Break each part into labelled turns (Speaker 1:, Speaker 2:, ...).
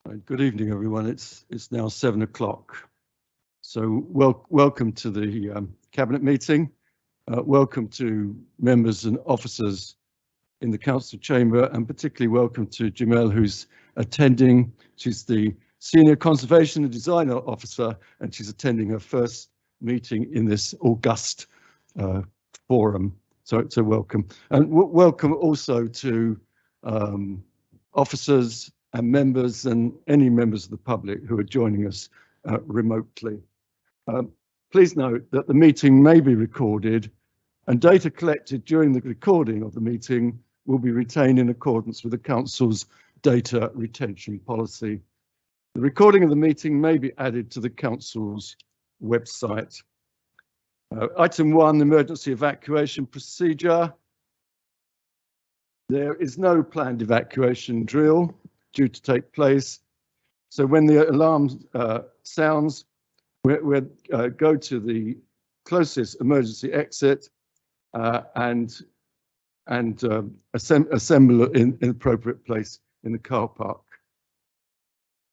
Speaker 1: Good evening, everyone. It's now 7 o'clock. So welcome to the Cabinet meeting. Welcome to members and officers in the Council Chamber, and particularly welcome to Jamel, who's attending. She's the Senior Conservation and Design Officer, and she's attending her first meeting in this august forum. So welcome. And welcome also to officers and members and any members of the public who are joining us remotely. Please note that the meeting may be recorded, and data collected during the recording of the meeting will be retained in accordance with the Council's data retention policy. The recording of the meeting may be added to the Council's website. Item 1, emergency evacuation procedure. There is no planned evacuation drill due to take place. So when the alarm sounds, we'll go to the closest emergency exit and assemble in an appropriate place in the car park.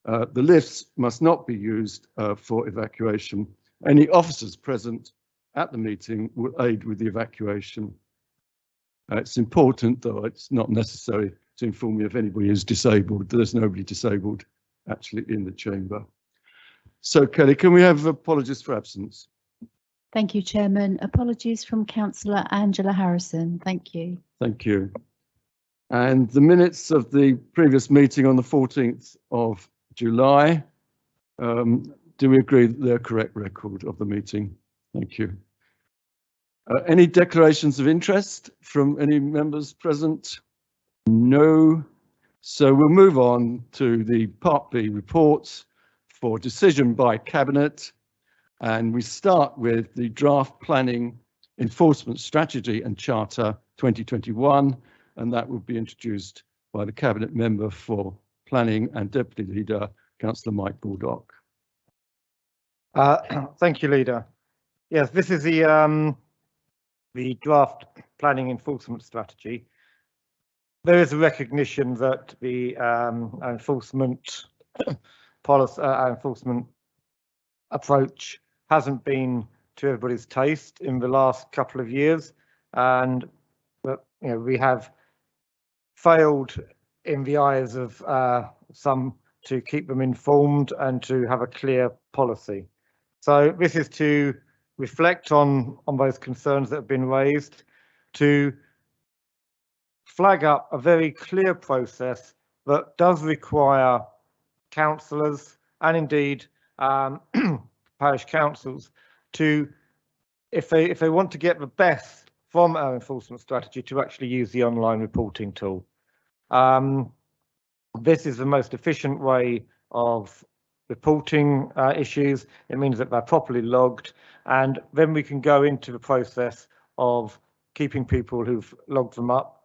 Speaker 1: The lifts must not be used for evacuation. Any officers present at the meeting will aid with the evacuation. It's important, though it's not necessary, to inform you if anybody is disabled. There's nobody disabled actually in the chamber. So Kelly, can we have apologies for absence?
Speaker 2: Thank you, Chairman. Apologies from Councillor Angela Harrison. Thank you.
Speaker 1: Thank you. And the minutes of the previous meeting on the 14th of July, do we agree that they're correct record of the meeting? Thank you. Any declarations of interest from any members present? No. So we'll move on to the Part B reports for decision by Cabinet. And we start with the Draft Planning Enforcement Strategy and Charter 2021. And that will be introduced by the Cabinet Member for Planning and Deputy Leader, Councillor Mike Baldock.
Speaker 3: Thank you, Leader. Yes, this is the Draft Planning Enforcement Strategy. There is a recognition that the enforcement policy, enforcement approach hasn't been to everybody's taste in the last couple of years, and we have failed in the eyes of some to keep them informed and to have a clear policy. So this is to reflect on those concerns that have been raised, to flag up a very clear process that does require councillors and indeed parish councils to, if they want to get the best from our enforcement strategy, to actually use the online reporting tool. This is the most efficient way of reporting issues. It means that they're properly logged, and then we can go into the process of keeping people who've logged them up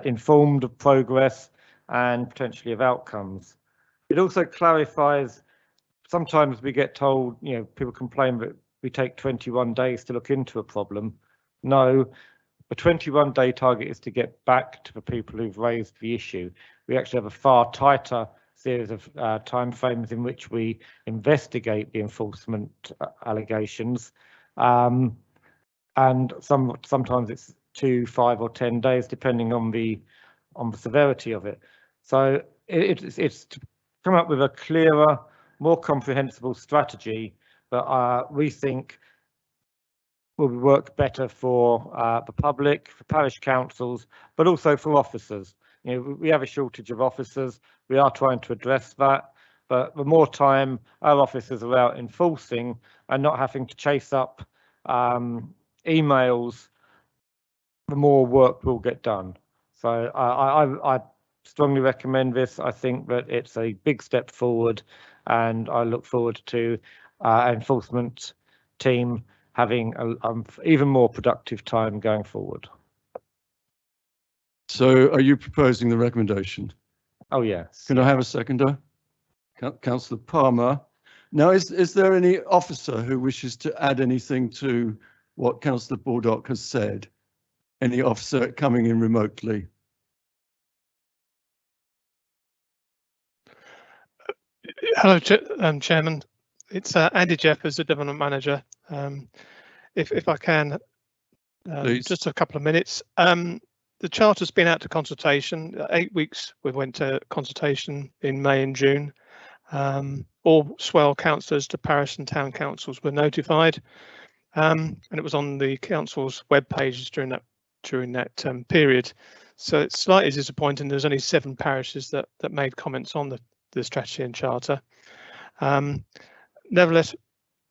Speaker 3: informed of progress and potentially of outcomes. It also clarifies, sometimes we get told, people complain that we take 21 days to look into a problem. No, the 21-day target is to get back to the people who've raised the issue. We actually have a far tighter series of timeframes in which we investigate the enforcement allegations, and sometimes it's 2, 5 or 10 days, depending on the severity of it. So it's to come up with a clearer, more comprehensible strategy that we think will work better for the public, for parish councils, but also for officers. We have a shortage of officers. We are trying to address that, but the more time our officers are out enforcing and not having to chase up emails, the more work will get done. So I strongly recommend this. I think that it's a big step forward, and I look forward to our enforcement team having an even more productive time going forward.
Speaker 1: So are you proposing the recommendation?
Speaker 3: Oh, yes.
Speaker 1: Can I have a seconder? Councillor Palmer. Now, is there any officer who wishes to add anything to what Councillor Baldock has said? Any officer coming in remotely?
Speaker 4: Hello, Chairman. It's Andy Jeffers, the Development Manager. If I can, just a couple of minutes. The Charter's been out to consultation. 8 weeks we went to consultation in May and June. All Swell councillors to parish and town councils were notified, and it was on the council's web pages during that period. So it's slightly disappointing. There's only 7 parishes that made comments on the strategy and charter. Nevertheless,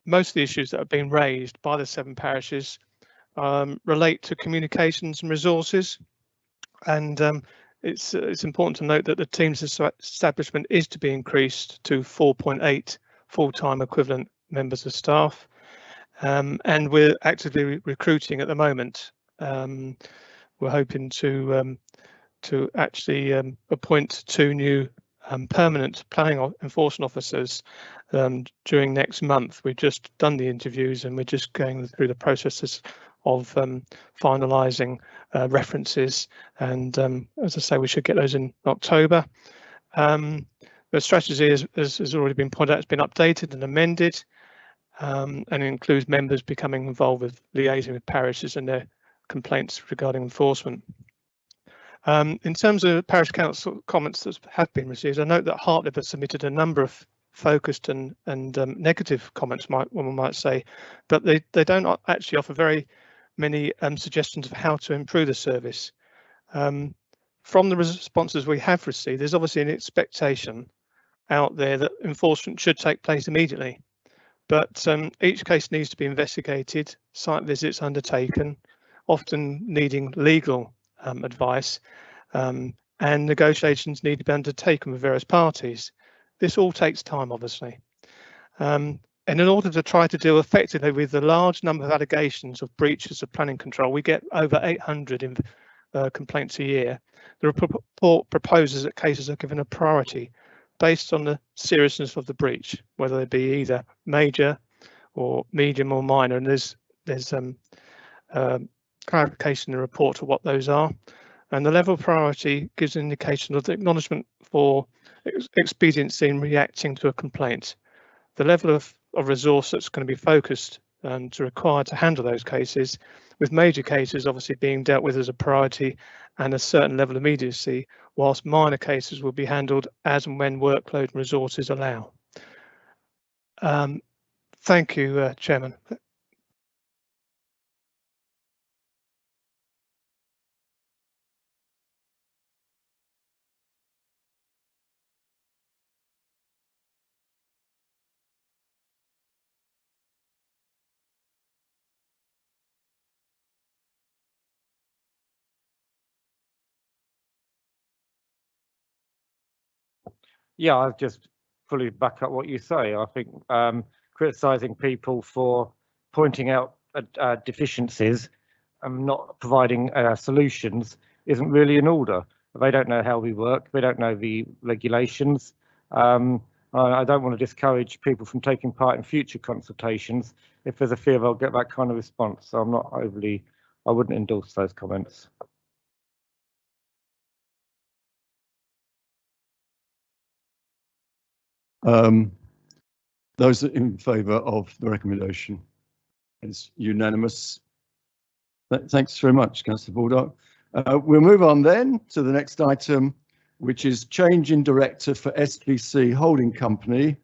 Speaker 4: most of the issues that have been raised by the 7 parishes relate to communications and resources, and it's important to note that the team's establishment is to be increased to 4.8 full-time equivalent members of staff, and we're actively recruiting at the moment. We're hoping to actually appoint 2 new permanent planning enforcement officers during next month. We've just done the interviews and we're just going through the processes of finalising references, and as I say, we should get those in October. The strategy, has already been pointed out, has been updated and amended, and includes members becoming involved with liaising with parishes and their complaints regarding enforcement. In terms of parish council comments that have been received, I note that Hartley has submitted a number of focused and negative comments, one might say, but they don't actually offer very many suggestions of how to improve the service. From the responses we have received, there's obviously an expectation out there that enforcement should take place immediately, but each case needs to be investigated, site visits undertaken, often needing legal advice, and negotiations need to be undertaken with various parties. This all takes time, obviously. And in order to try to deal effectively with the large number of allegations of breaches of planning control, we get over 800 complaints a year. The report proposes that cases are given a priority based on the seriousness of the breach, whether they be either major or medium or minor. And there's clarification in the report of what those are. And the level of priority gives an indication of the acknowledgement for expediency in reacting to a complaint. The level of resource that's going to be focused to require to handle those cases, with major cases obviously being dealt with as a priority and a certain level of immediacy, whilst minor cases will be handled as and when workload and resources allow. Thank you, Chairman.
Speaker 3: Yeah, I've just fully back up what you say. I think criticising people for pointing out deficiencies and not providing solutions isn't really in order. They don't know how we work. They don't know the regulations. I don't want to discourage people from taking part in future consultations if there's a fear they'll get that kind of response. So I'm not overly, I wouldn't endorse those comments.
Speaker 1: Those in favour of the recommendation is unanimous. Thanks very much, Councillor Baldock. We'll move on then to the next item, which is change in director for SBC Holding Company.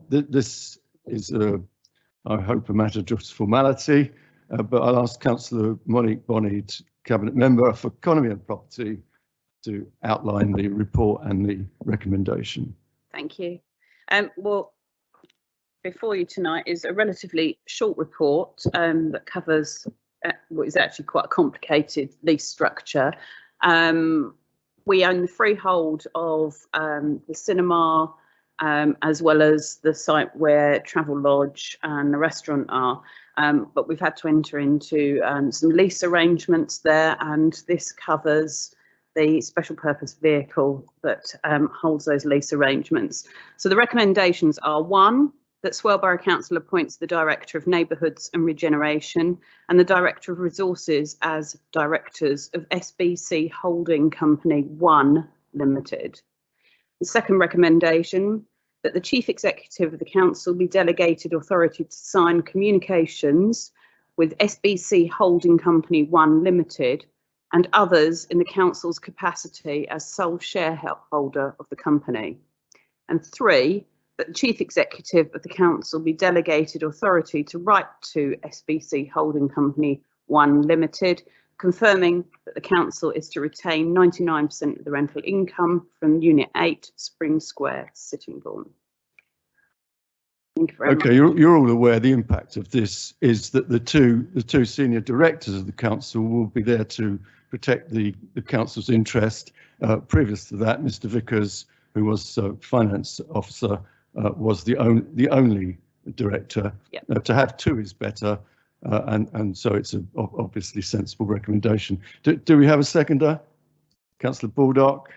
Speaker 1: This is, I hope, a matter of just formality, but I'll ask Councillor Monique Bonney, Cabinet Member for Economy and Property, to outline the report and the recommendation.
Speaker 5: Thank you. Well, before you tonight is a relatively short report that covers what is actually quite a complicated lease structure. We own the freehold of the cinema, as well as the site where Travelodge and the restaurant are, but we've had to enter into some lease arrangements there, and this covers the special purpose vehicle that holds those lease arrangements. So the recommendations are: 1, that Swell Borough Council appoints the Director of Neighbourhoods and Regeneration and the Director of Resources as directors of SBC Holding Company 1 Limited. The second recommendation, that the Chief Executive of the Council be delegated authority to sign communications with SBC Holding Company 1 Limited and others in the Council's capacity as sole shareholder of the company. And 3, that the Chief Executive of the Council be delegated authority to write to SBC Holding Company 1 Limited, confirming that the Council is to retain 99% of the rental income from Unit 8, Spring Square, Sittingbourne. Thank you very much.
Speaker 1: Okay, you're all aware the impact of this is that the two senior directors of the council will be there to protect the council's interest. Previous to that, Mr. Vickers, who was finance officer, was the only director.
Speaker 5: Yep.
Speaker 1: To have 2 is better, and so it's an obviously sensible recommendation. Do we have a seconder? Councillor Baldock,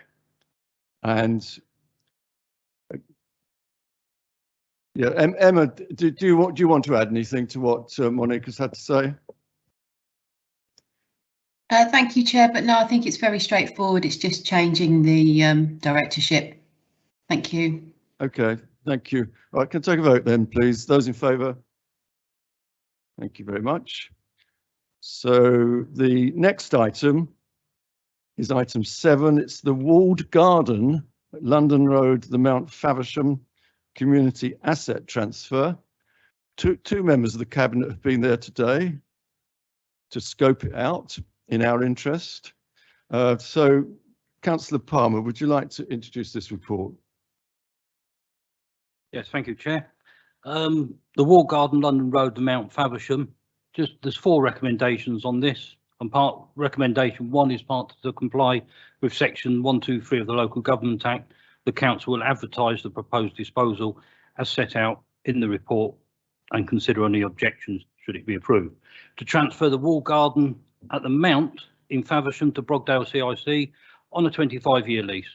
Speaker 1: and yeah, Emma, do you want to add anything to what Monica's had to say?
Speaker 6: Thank you, Chair, but no, I think it's very straightforward. It's just changing the directorship. Thank you.
Speaker 1: Okay, thank you. All right, can I take a vote then, please? Those in favour? Thank you very much. So the next item is item 7. It's the walled garden at London Road, the Mount Faversham Community Asset Transfer. Two members of the Cabinet have been there today to scope it out in our interest. So, Councillor Palmer, would you like to introduce this report?
Speaker 7: Yes, thank you, Chair. The walled garden, London Road, the Mount Faversham. There's 4 recommendations on this, and recommendation 1 is part to comply with section 123 of the Local Government Act. The council will advertise the proposed disposal as set out in the report and consider any objections should it be approved. To transfer the walled garden at the Mount in Faversham to Brogdale CIC on a 25-year lease.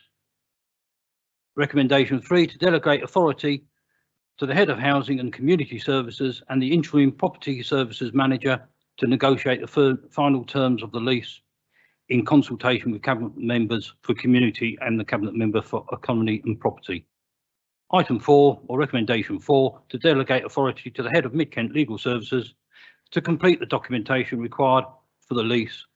Speaker 7: Recommendation 3, to delegate authority to the Head of Housing and Community Services and the Interim Property Services Manager to negotiate the final terms of the lease in consultation with Cabinet members for Community and the Cabinet member for Economy and Property. Item 4, or recommendation 4, to delegate authority to the Head of Mid-Kent Legal Services to complete the documentation required for the lease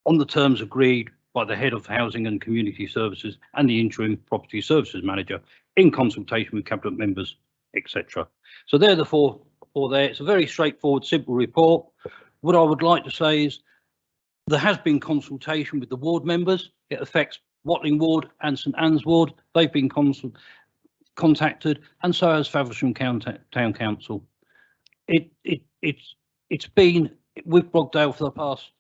Speaker 7: on the terms agreed by the Head of Housing and Community Services and the Interim Property Services Manager in consultation with Cabinet members, etc. So they're the four there. It's a very straightforward, simple report. What I would like to say is there has been consultation with the ward members. It affects Watling Ward and St Anne's Ward. They've been contacted, and so has Faversham Town Council. It's been with Brogdale for the past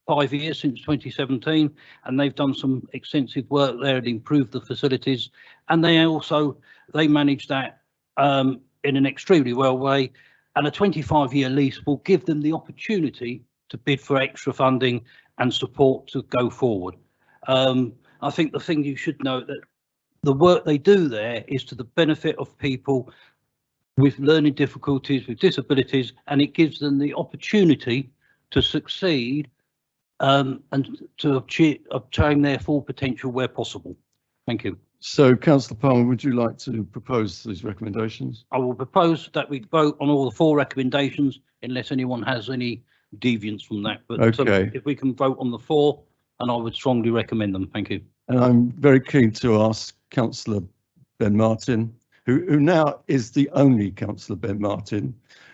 Speaker 7: 5 years, since 2017, and they've done some extensive work there and improved the facilities, and they manage that in an extremely well way, and a 25-year lease will give them the opportunity to bid for extra funding and support to go forward. I think the thing you should know that the work they do there is to the benefit of people with learning difficulties, with disabilities, and it gives them the opportunity to succeed and to obtain their full potential where possible. Thank you.
Speaker 1: So, Councillor Palmer, would you like to propose these recommendations?
Speaker 7: I will propose that we vote on all the 4 recommendations unless anyone has any deviance from that. But
Speaker 1: okay.
Speaker 7: If we can vote on the 4, and I would strongly recommend them. Thank you.
Speaker 1: And I'm very keen to ask Councillor Ben Martin, who now is the only Councillor Ben Martin,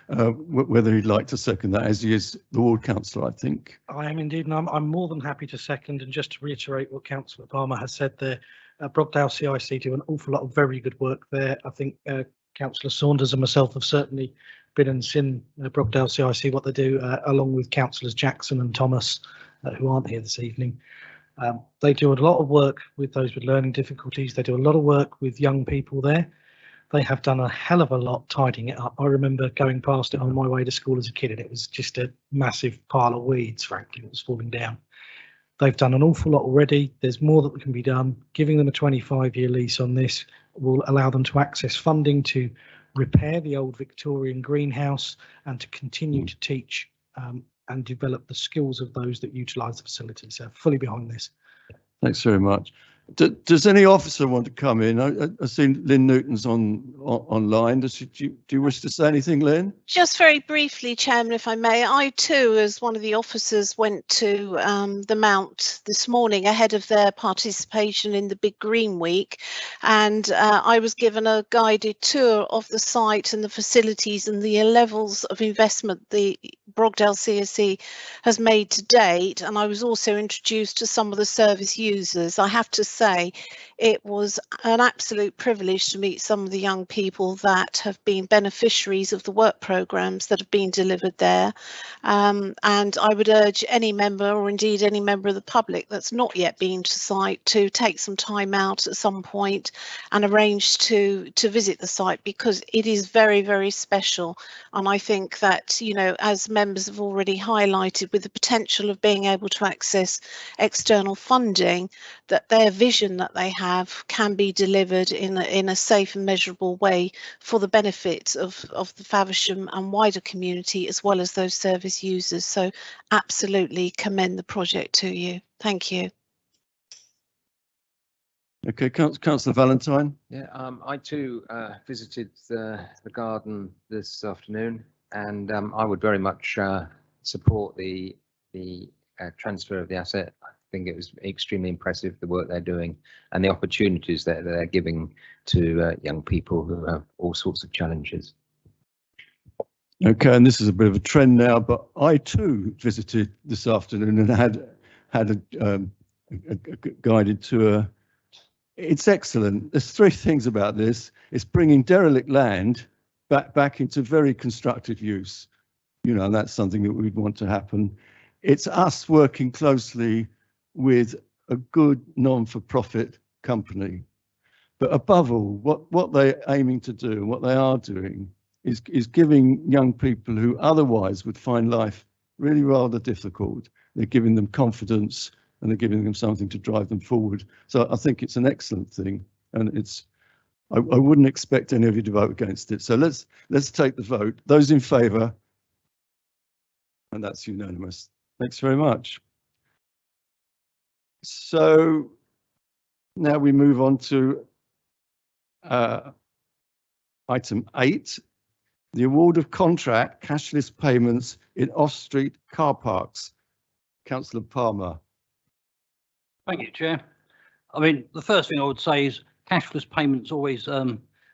Speaker 1: whether he'd like to second that, as he is the ward councillor, I think.
Speaker 8: I am indeed, and I'm more than happy to second. And just to reiterate what Councillor Palmer has said there, Brogdale CIC do an awful lot of very good work there. I think Councillor Saunders and myself have certainly been and seen Brogdale CIC, what they do, along with Councillors Jackson and Thomas, who aren't here this evening. They do a lot of work with those with learning difficulties. They do a lot of work with young people there. They have done a hell of a lot tidying it up. I remember going past it on my way to school as a kid, and it was just a massive pile of weeds, frankly, that was falling down. They've done an awful lot already. There's more that can be done. Giving them a 25-year lease on this will allow them to access funding to repair the old Victorian greenhouse and to continue to teach and develop the skills of those that utilise the facility. So fully behind this.
Speaker 1: Thanks very much. Does any officer want to come in? I've seen Lynn Newton's online. Do you wish to say anything, Lynn?
Speaker 9: Just very briefly, Chairman, if I may, I too, as one of the officers, went to the Mount this morning ahead of their participation in the Big Green Week, and I was given a guided tour of the site and the facilities and the levels of investment the Brogdale CSE has made to date, and I was also introduced to some of the service users. I have to say it was an absolute privilege to meet some of the young people that have been beneficiaries of the work programmes that have been delivered there, and I would urge any member, or indeed any member of the public that's not yet been to site, to take some time out at some point and arrange to visit the site, because it is very, very special. And I think that, you know, as members have already highlighted, with the potential of being able to access external funding, that their vision that they have can be delivered in a safe and measurable way for the benefit of the Faversham and wider community, as well as those service users. So absolutely commend the project to you. Thank you.
Speaker 1: Okay, Councillor Valentine.
Speaker 10: Yeah, I too visited the garden this afternoon, and I would very much support the transfer of the asset. I think it was extremely impressive, the work they're doing and the opportunities that they're giving to young people who have all sorts of challenges.
Speaker 1: Okay, and this is a bit of a trend now, but I too visited this afternoon and had a guided tour. It's excellent. There's three things about this. It's bringing derelict land back into very constructive use. You know, and that's something that we'd want to happen. It's us working closely with a good non-for-profit company. But above all, what they're aiming to do, what they are doing, is giving young people who otherwise would find life really rather difficult. They're giving them confidence, and they're giving them something to drive them forward. So I think it's an excellent thing, and I wouldn't expect any of you to vote against it. So let's take the vote. Those in favour, and that's unanimous. Thanks very much. So now we move on to item 8, the award of contract cashless payments in off-street car parks. Councillor Palmer.
Speaker 7: Thank you, Chair. I mean, the first thing I would say is cashless payments always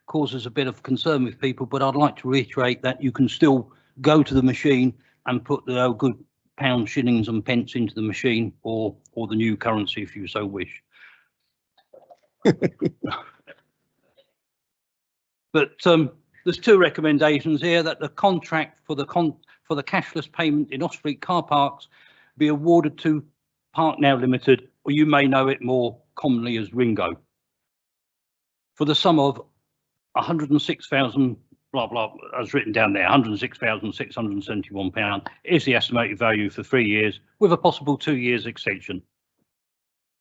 Speaker 7: causes a bit of concern with people, but I'd like to reiterate that you can still go to the machine and put the good pounds, shillings and pence into the machine, or the new currency if you so wish. But there's two recommendations here: that the contract for the cashless payment in off-street car parks be awarded to Parknow Limited, or you may know it more commonly as Ringo, for the sum of 106,000 blah blah, as written down there, £106,671 is the estimated value for 3 years, with a possible 2 years extension.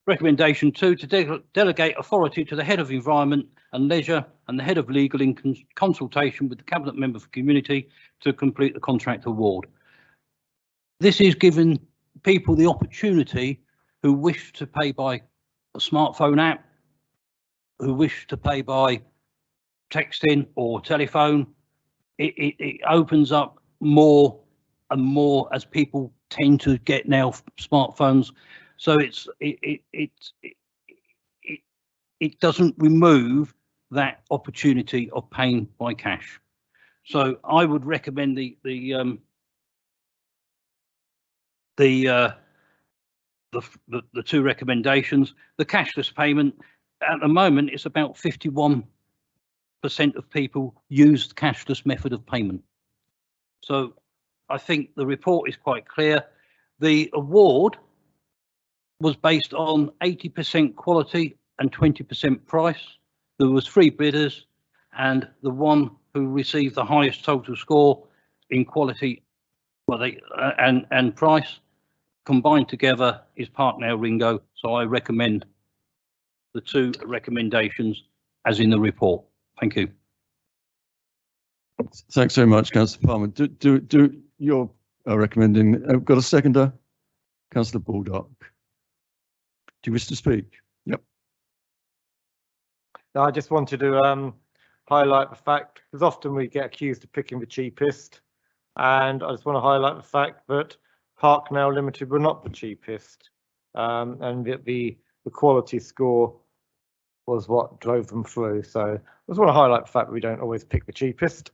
Speaker 7: Recommendation 2, to delegate authority to the Head of Environment and Leisure and the Head of Legal in consultation with the Cabinet Member for Community to complete the contract award. This is giving people the opportunity who wish to pay by a smartphone app, who wish to pay by texting or telephone. It opens up more and more as people tend to get now smartphones. So it doesn't remove that opportunity of paying by cash. So I would recommend the two recommendations. The cashless payment, at the moment, it's about 51% of people use the cashless method of payment. So I think the report is quite clear. The award was based on 80% quality and 20% price. There was 3 bidders, and the one who received the highest total score in quality, well, and price combined together is Parknow Ringo. So I recommend the two recommendations as in the report. Thank you.
Speaker 1: Thanks very much, Councillor Palmer. Do you're recommending? I've got a seconder, Councillor Baldock. Do you wish to speak? Yep.
Speaker 3: Now, I just wanted to highlight the fact, because often we get accused of picking the cheapest, and I just want to highlight the fact that Parknail Limited were not the cheapest, and that the quality score was what drove them through. So I just want to highlight the fact that we don't always pick the cheapest.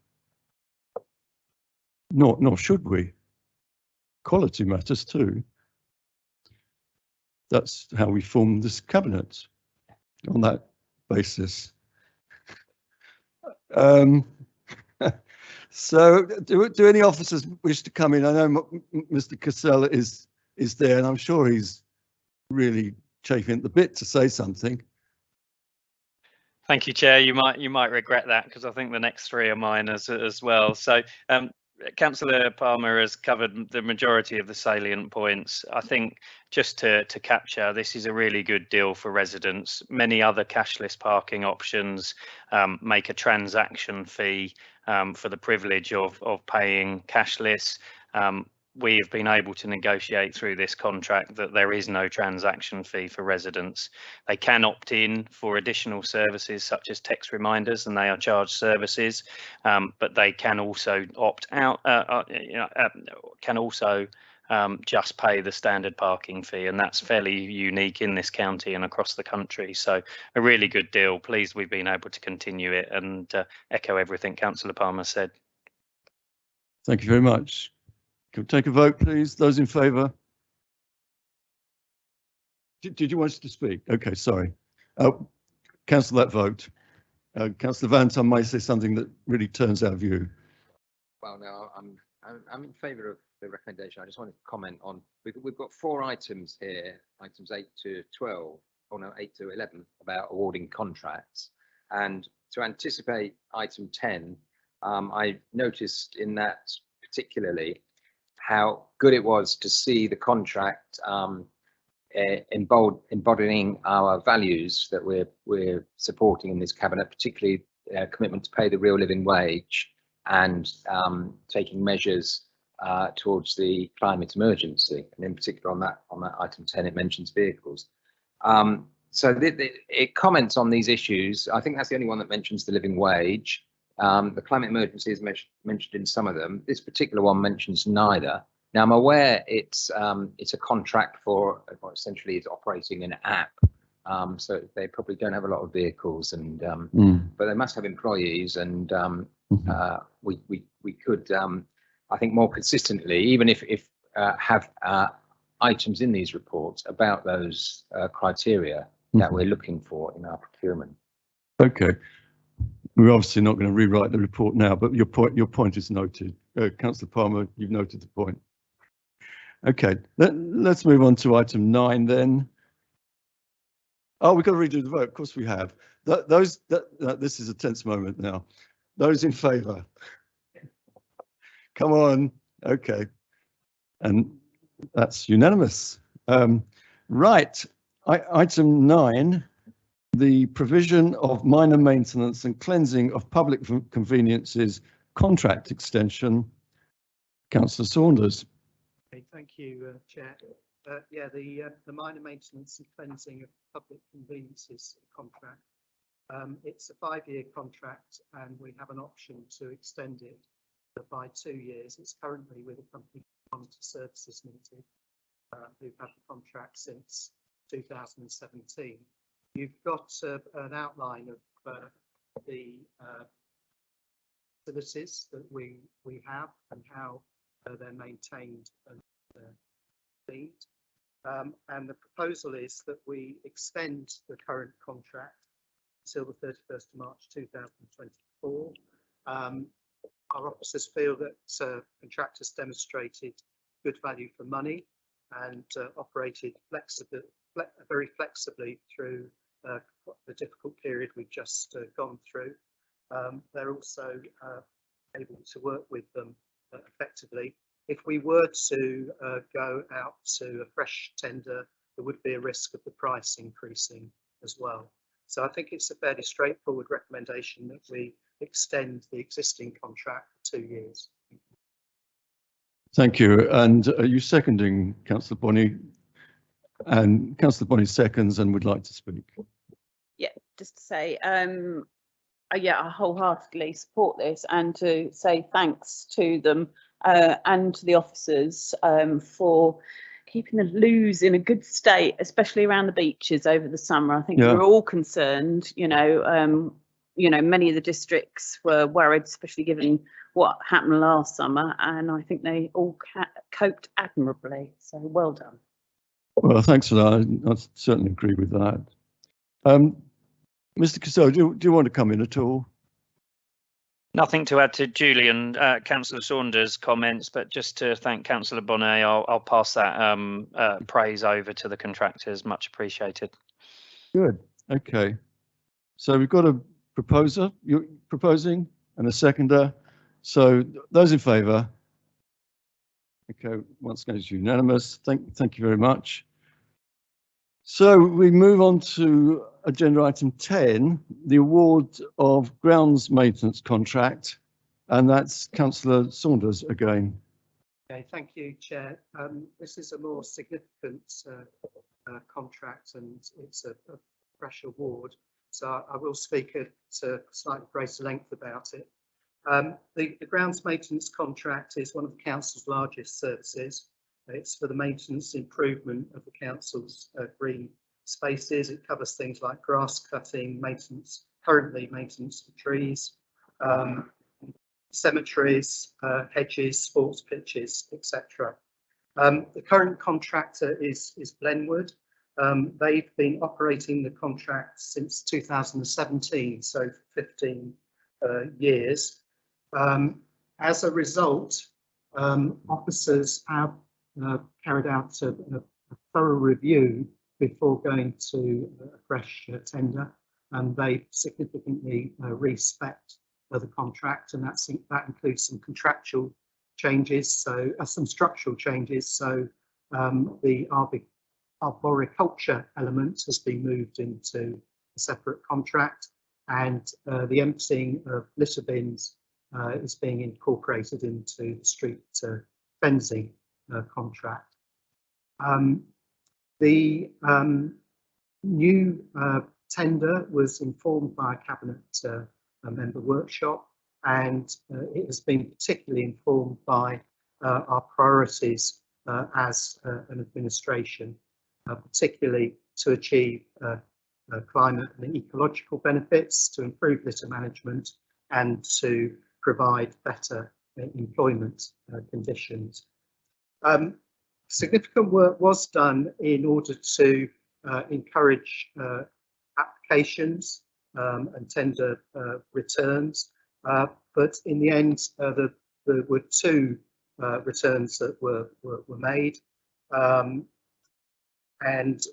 Speaker 1: Nor should we. Quality matters too. That's how we formed this cabinet, on that basis. So do any officers wish to come in? I know Mr. Cassell is there, and I'm sure he's really chafing at the bit to say something.
Speaker 11: Thank you, Chair. You might regret that, because I think the next three are mine as well. So Councillor Palmer has covered the majority of the salient points. I think just to capture, this is a really good deal for residents. Many other cashless parking options make a transaction fee for the privilege of paying cashless. We have been able to negotiate through this contract that there is no transaction fee for residents. They can opt in for additional services such as text reminders, and they are charged services, but they can also opt out, can also just pay the standard parking fee, and that's fairly unique in this county and across the country. So a really good deal. Pleased we've been able to continue it, and echo everything Councillor Palmer said.
Speaker 1: Thank you very much. Can we take a vote, please? Those in favour? Did you want us to speak? Okay, sorry. Cancel that vote. Councillor Vance, I might say something that really turns our view.
Speaker 10: Well, no, I'm in favour of the recommendation. I just wanted to comment on, we've got 4 items here, items 8 to 12, or no, 8 to 11, about awarding contracts. And to anticipate item 10, I noticed in that particularly how good it was to see the contract embodying our values that we're supporting in this cabinet, particularly commitment to pay the real living wage and taking measures towards the climate emergency. And in particular on that item 10, it mentions vehicles. So it comments on these issues. I think that's the only one that mentions the living wage. The climate emergency is mentioned in some of them. This particular one mentions neither. Now, I'm aware it's a contract for, essentially it's operating an app. So they probably don't have a lot of vehicles, and but they must have employees, and we could, I think, more consistently, even if have items in these reports about those criteria that we're looking for in our procurement.
Speaker 1: Okay. We're obviously not going to rewrite the report now, but your point is noted. Councillor Palmer, you've noted the point. Okay, let's move on to item 9 then. Oh, we've got to redo the vote. Of course we have. This is a tense moment now. Those in favour? Come on. Okay. And that's unanimous. Right. Item 9. The provision of minor maintenance and cleansing of public conveniences contract extension. Councillor Saunders.
Speaker 8: Okay, thank you, Chair. Yeah, the minor maintenance and cleansing of public conveniences contract. It's a 5-year contract, and we have an option to extend it by 2 years. It's currently with a company called Monitor Services Limited, who've had the contract since 2017. You've got an outline of the facilities that we have and how they're maintained and cleaned. And the proposal is that we extend the current contract until the 31st of March 2024. Our officers feel that contractors demonstrated good value for money and operated very flexibly through the difficult period we've just gone through. They're also able to work with them effectively. If we were to go out to a fresh tender, there would be a risk of the price increasing as well. So I think it's a fairly straightforward recommendation that we extend the existing contract for 2 years.
Speaker 1: Thank you. And are you seconding, Councillor Bonney? And Councillor Bonney seconds and would like to speak.
Speaker 5: Yeah, just to say, yeah, I wholeheartedly support this, and to say thanks to them and to the officers for keeping the loos in a good state, especially around the beaches over the summer. I think we're all concerned, you know, many of the districts were worried, especially given what happened last summer, and I think they all coped admirably. So well done.
Speaker 1: Well, thanks for that. I certainly agree with that. Mr. Costello, do you want to come in at all?
Speaker 11: Nothing to add to Julian, Councillor Saunders' comments, but just to thank Councillor Bonnet, I'll pass that praise over to the contractors. Much appreciated. Good.
Speaker 1: Okay. So we've got a proposer, you're proposing, and a seconder. So those in favour? Okay, once again, it's unanimous. Thank you very much. So we move on to agenda item 10, the award of grounds maintenance contract, and that's Councillor Saunders again.
Speaker 12: Okay, thank you, Chair. This is a more significant contract, and it's a fresh award, so I will speak at slightly greater length about it. The grounds maintenance contract is one of the council's largest services. It's for the maintenance improvement of the council's green spaces. It covers things like grass cutting, maintenance of trees, cemeteries, hedges, sports pitches, etc. The current contractor is Blenwood. They've been operating the contract since 2017, so 15 years. As a result, officers have carried out a thorough review before going to a fresh tender, and they significantly respect the contract, and that includes some contractual changes, so some structural changes. So the arboriculture element has been moved into a separate contract, and the emptying of litter bins is being incorporated into the street fencing contract. The new tender was informed by a cabinet member workshop, and it has been particularly informed by our priorities as an administration, particularly to achieve climate and ecological benefits, to improve litter management, and to provide better employment conditions. Significant work was done in order to encourage applications and tender returns, but in the end there were two returns that were made, and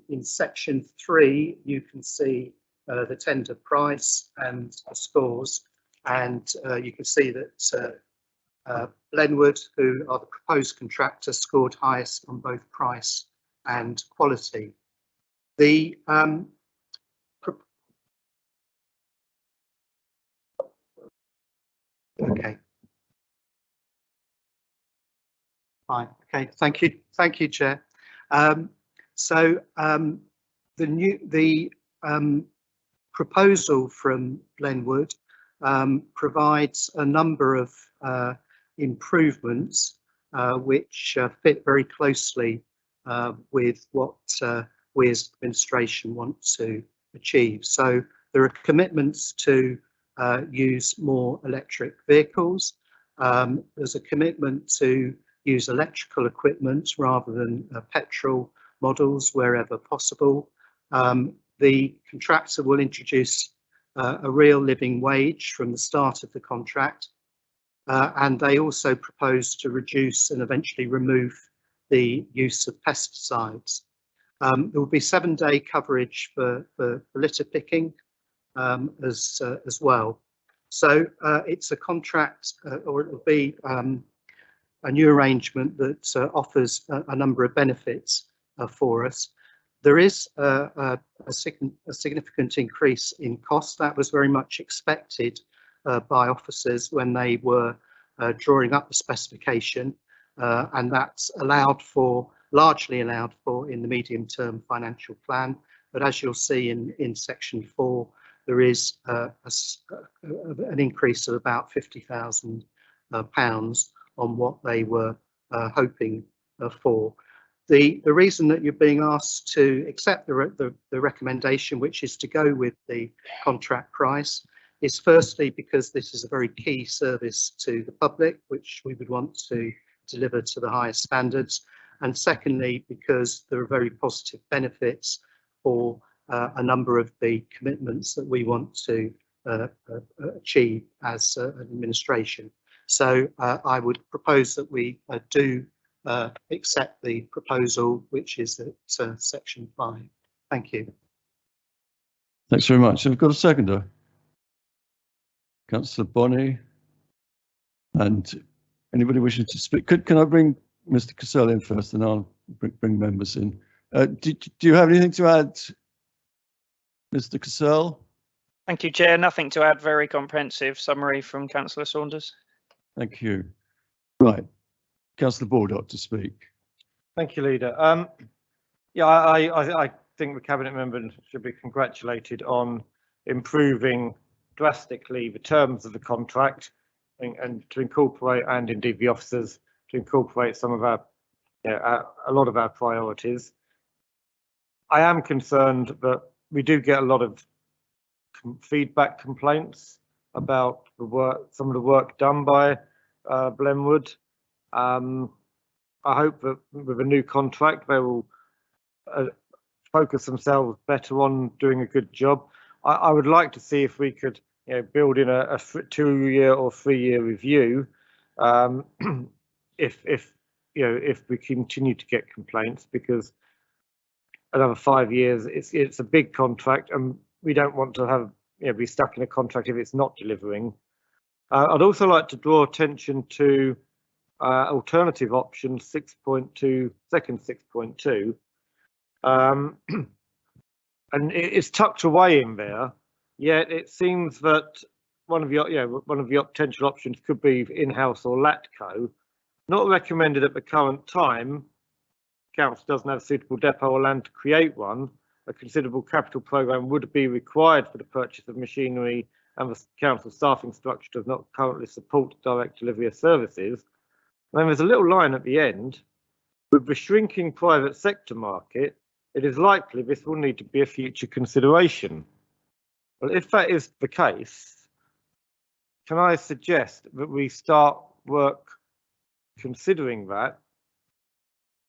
Speaker 12: in section 3 you can see the tender price and the scores, and you can see that Blenwood, who are the proposed contractor, scored highest on both price and quality. The okay, fine. Okay, thank you, Chair. So the proposal from Blenwood provides a number of improvements which fit very closely with what we as administration want to achieve. So there are commitments to use more electric vehicles. There's a commitment to use electrical equipment rather than petrol models wherever possible. The contractor will introduce a real living wage from the start of the contract, and they also propose to reduce and eventually remove the use of pesticides. There will be 7-day coverage for litter picking as well. So it's a contract, or it will be a new arrangement that offers a number of benefits for us. There is a significant increase in cost. That was very much expected by officers when they were drawing up the specification, and that's largely allowed for in the medium-term financial plan, But as you'll see in section 4, there is an increase of about £50,000 on what they were hoping for. The reason that you're being asked to accept the recommendation, which is to go with the contract price, is firstly because this is a very key service to the public, which we would want to deliver to the highest standards. And secondly, because there are very positive benefits for a number of the commitments that we want to achieve as an administration. So I would propose that we do accept the proposal, which is at section 5. Thank you.
Speaker 1: Thanks very much. I've got a seconder. Councillor Bonney. And anybody wishing to speak? Can I bring Mr. Cassell in first, and I'll bring members in. Do you have anything to add, Mr. Cassell?
Speaker 13: Thank you, Chair. Nothing to add. Very comprehensive summary from Councillor Saunders.
Speaker 1: Thank you. Right. Councillor Baldock to speak.
Speaker 3: Thank you, Leader. Yeah, I think the Cabinet member should be congratulated on improving drastically the terms of the contract and to incorporate, and indeed the officers, to incorporate some of our, a lot of our priorities. I am concerned that we do get a lot of feedback complaints about the work, some of the work done by Blenwood. I hope that with a new contract they will focus themselves better on doing a good job. I would like to see if we could, build in a 2-year or 3-year review. If we continue to get complaints, because another 5 years, it's a big contract, and we don't want to have be stuck in a contract if it's not delivering. I'd also like to draw attention to alternative option 6.2, second 6.2, and it's tucked away in there. Yet it seems that one of the potential options could be in-house or LATCO. Not recommended at the current time. Council doesn't have suitable depot or land to create one. A considerable capital programme would be required for the purchase of machinery, and the council staffing structure does not currently support direct delivery of services. And then there's a little line at the end. With the shrinking private sector market, it is likely this will need to be a future consideration. Well, if that is the case, can I suggest that we start work considering that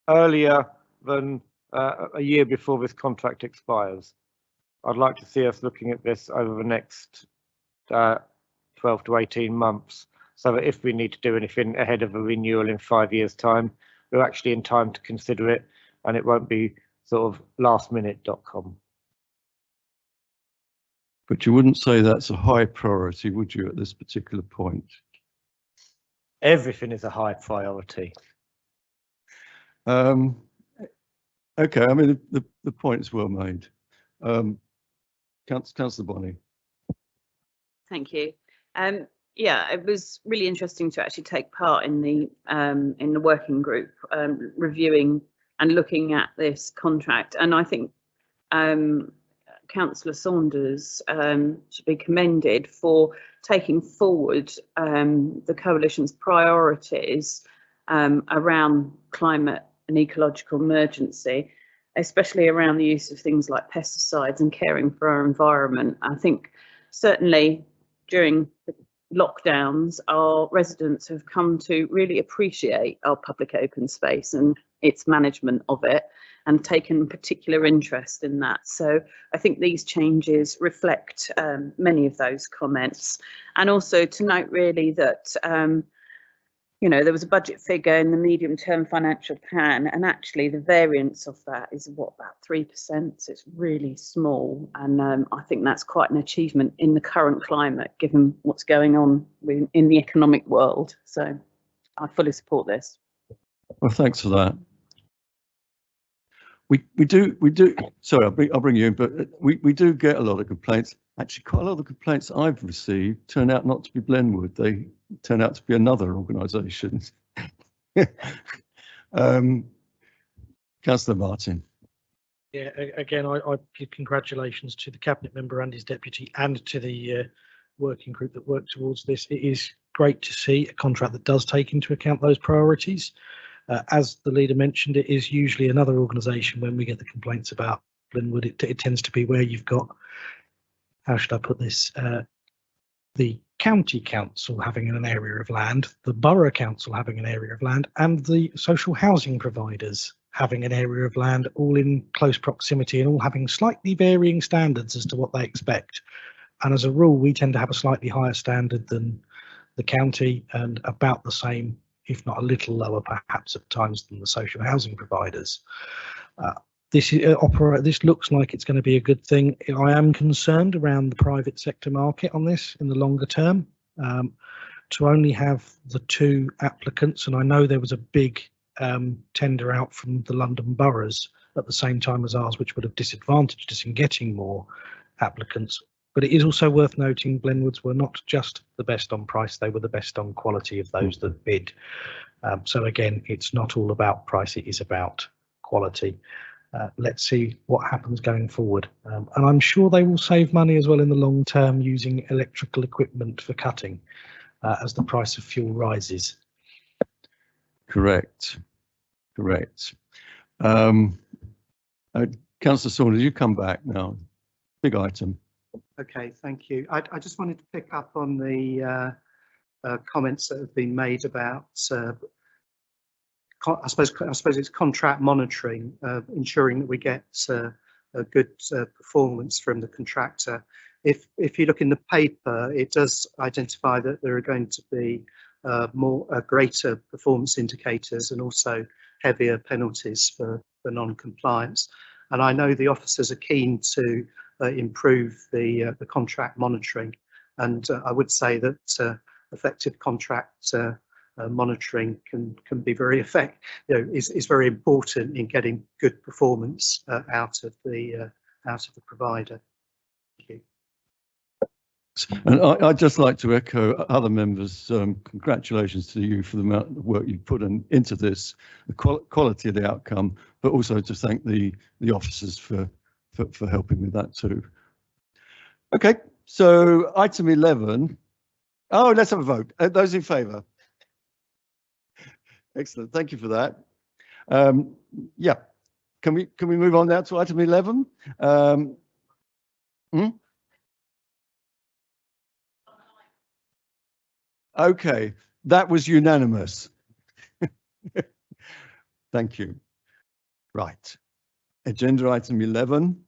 Speaker 3: earlier than a year before this contract expires? I'd like to see us looking at this over the next 12 to 18 months, so that if we need to do anything ahead of a renewal in 5 years' time, we're actually in time to consider it, and it won't be sort of lastminute.com.
Speaker 1: But you wouldn't say that's a high priority, would you, at this particular point?
Speaker 3: Everything is a high priority.
Speaker 1: Okay, I mean, the point is well made. Councillor Bonney.
Speaker 5: Thank you. Yeah, it was really interesting to actually take part in the working group reviewing and looking at this contract, and I think Councillor Saunders should be commended for taking forward the coalition's priorities around climate and ecological emergency, especially around the use of things like pesticides and caring for our environment. I think certainly during the lockdowns, our residents have come to really appreciate our public open space and its management of it, and taken particular interest in that. So I think these changes reflect many of those comments. And also to note really that, there was a budget figure in the medium-term financial plan, and actually the variance of that is about 3%. So it's really small. And I think that's quite an achievement in the current climate, given what's going on in the economic world. So I fully support this.
Speaker 1: Well, thanks for that. We do. Sorry, I'll bring you in, but we do get a lot of complaints. Actually, quite a lot of the complaints I've received turn out not to be Blenwood. They turn out to be another organisation. Councillor Martin.
Speaker 8: Yeah, again, I give congratulations to the cabinet member and his deputy, and to the working group that worked towards this. It is great to see a contract that does take into account those priorities. As the leader mentioned, it is usually another organisation when we get the complaints about Blenwood. It tends to be where you've got, how should I put this, the county council having an area of land, the borough council having an area of land, and the social housing providers having an area of land, all in close proximity and all having slightly varying standards as to what they expect. And as a rule, we tend to have a slightly higher standard than the county, and about the same, if not a little lower perhaps at times, than the social housing providers. This looks like it's going to be a good thing. I am concerned around the private sector market on this in the longer term. To only have the 2 applicants, and I know there was a big tender out from the London boroughs at the same time as ours, which would have disadvantaged us in getting more applicants. But it is also worth noting Blenwoods were not just the best on price, they were the best on quality of those that bid. So again, it's not all about price, it is about quality. Let's see what happens going forward. And I'm sure they will save money as well in the long term using electrical equipment for cutting as the price of fuel rises.
Speaker 1: Correct. Councillor Saunders, you come back now. Big item.
Speaker 12: Okay, thank you. I just wanted to pick up on the comments that have been made about, I suppose it's contract monitoring, ensuring that we get a good performance from the contractor. If you look in the paper, it does identify that there are going to be greater performance indicators and also heavier penalties for non-compliance. And I know the officers are keen to improve the contract monitoring, and I would say that effective contract monitoring can be very is very important in getting good performance out of the provider. Thank you.
Speaker 1: And I'd just like to echo other members' congratulations to you for the amount of work you've put into this, the quality of the outcome, but also to thank the officers for helping with that too. Okay, so item 11. Oh, let's have a vote. Those in favour? Excellent, thank you for that. Yeah, can we move on now to item 11? Okay, that was unanimous. Thank you. Right, agenda item 11.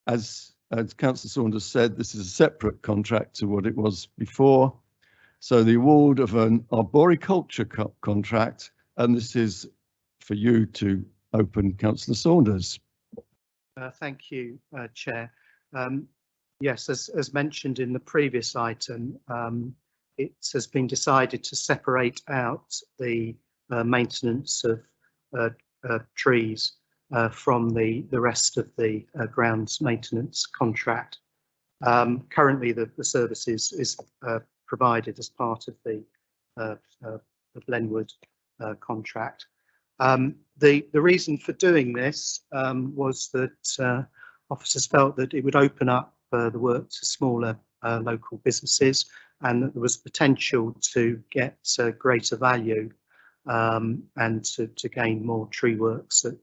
Speaker 1: As Councillor Saunders said, this is a separate contract to what it was before. So the award of an arboriculture contract, and this is for you to open, Councillor Saunders.
Speaker 12: Thank you, Chair. Yes, as mentioned in the previous item, it has been decided to separate out the maintenance of trees from the rest of the grounds maintenance contract. Currently, the service is provided as part of the Blenwood contract. The reason for doing this was that officers felt that it would open up the work to smaller local businesses, and that there was potential to get greater value and to gain more tree works at